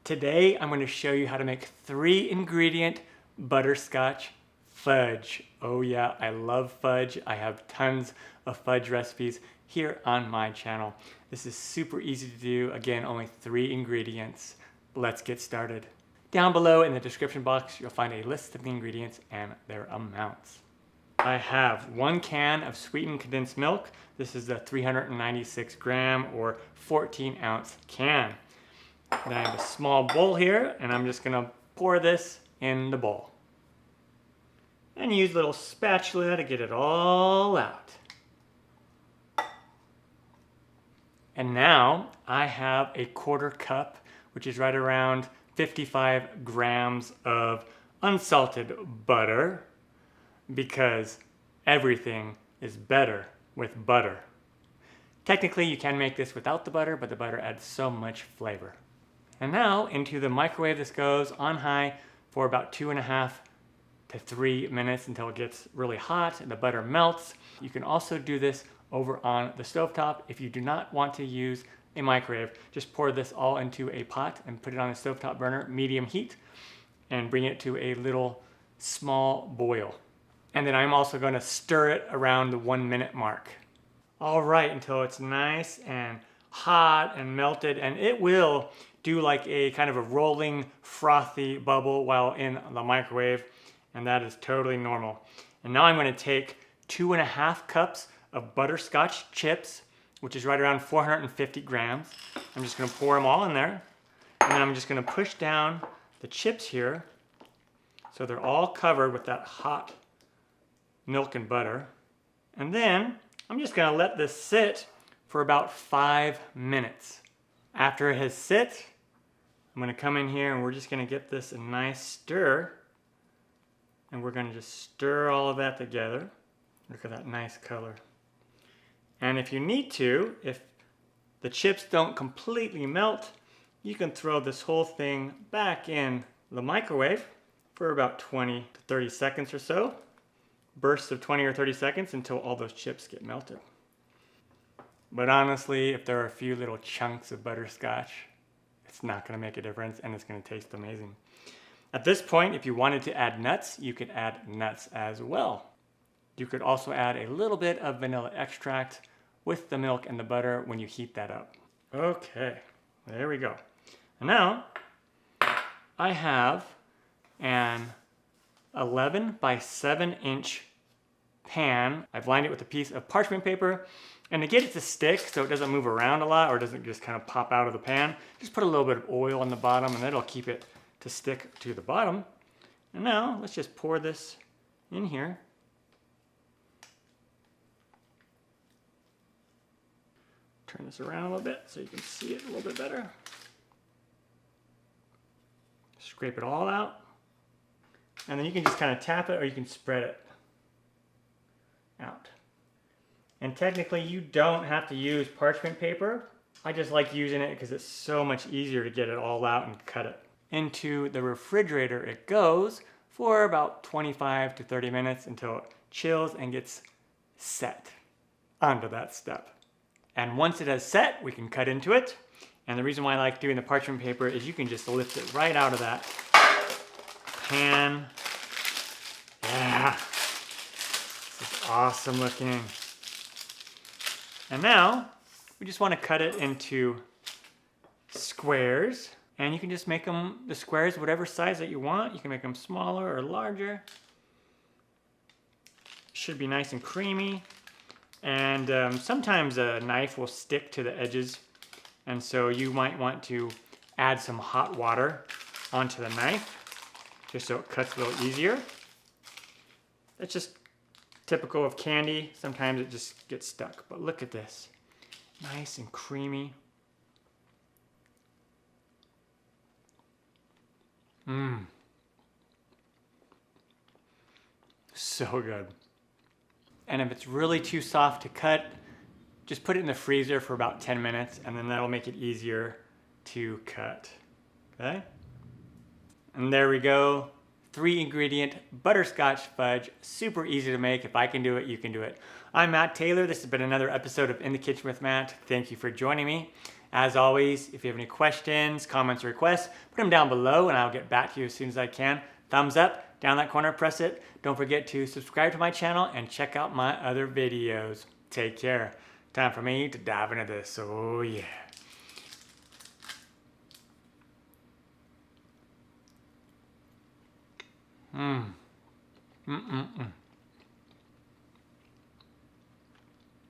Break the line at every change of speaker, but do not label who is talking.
Today I'm going to show you how to make 3-ingredient butterscotch fudge. Oh yeah, I love fudge. I have tons of fudge recipes here on my channel. This is super easy to do. Again, only 3 ingredients. Let's get started. Down below in the description box, you'll find a list of the ingredients and their amounts. I have 1 can of sweetened condensed milk. This is the 396 gram or 14 ounce can. Then I have a small bowl here, and I'm just gonna pour this in the bowl. And use a little spatula to get it all out. And now I have a 1/4 cup, which is right around 55 grams of unsalted butter, because everything is better with butter. Technically, you can make this without the butter, but the butter adds so much flavor. And now into the microwave this goes on high for about 2.5 to 3 minutes until it gets really hot and the butter melts. You can also do this over on the stovetop. If you do not want to use a microwave, just pour this all into a pot and put it on a stovetop burner, medium heat, and bring it to a little small boil. And then I'm also going to stir it around the 1 minute mark. All right, until it's nice and hot and melted, and it will do like a kind of a rolling frothy bubble while in the microwave, and that is totally normal. And now I'm going to take 2.5 cups of butterscotch chips, which is right around 450 grams. I'm just going to pour them all in there, and then I'm just going to push down the chips here so they're all covered with that hot milk and butter. And then I'm just going to let this sit for about 5 minutes. After it has sit, I'm going to come in here and we're just going to get this a nice stir. And we're going to just stir all of that together. Look at that nice color. And if you need to, if the chips don't completely melt, you can throw this whole thing back in the microwave for about 20 to 30 seconds or so. Bursts of 20 or 30 seconds until all those chips get melted. But honestly, if there are a few little chunks of butterscotch, it's not going to make a difference, and it's going to taste amazing. At this point, if you wanted to add nuts, you could add nuts as well. You could also add a little bit of vanilla extract with the milk and the butter when you heat that up. Okay, there we go. And now, I have an 11 by 7 inch pan. I've lined it with a piece of parchment paper, and to get it to stick so it doesn't move around a lot or doesn't just kind of pop out of the pan, just put a little bit of oil on the bottom, and that'll keep it to stick to the bottom. And now let's just pour this in here. Turn this around a little bit so you can see it a little bit better. Scrape it all out. And then you can just kind of tap it, or you can spread it out. And technically you don't have to use parchment paper. I just like using it because it's so much easier to get it all out and cut it. Into the refrigerator it goes for about 25 to 30 minutes until it chills and gets set onto that step. And once it has set, we can cut into it. And the reason why I like doing the parchment paper is you can just lift it right out of that pan. Yeah, this is awesome looking. And now we just want to cut it into squares, and you can just make them the squares whatever size that you want. You can make them smaller or larger. Should be nice and creamy. And sometimes a knife will stick to the edges, and so you might want to add some hot water onto the knife just so it cuts a little easier. That's just typical of candy. Sometimes it just gets stuck, but look at this. Nice and creamy. Mmm. So good. And if it's really too soft to cut, just put it in the freezer for about 10 minutes, and then that'll make it easier to cut. Okay? And there we go. 3-ingredient butterscotch fudge. Super easy to make. If I can do it, you can do it. I'm Matt Taylor. This has been another episode of In the Kitchen with Matt. Thank you for joining me. As always, if you have any questions, comments, or requests, put them down below and I'll get back to you as soon as I can. Thumbs up, down that corner, press it. Don't forget to subscribe to my channel and check out my other videos. Take care. Time for me to dive into this. Oh yeah. Mmm.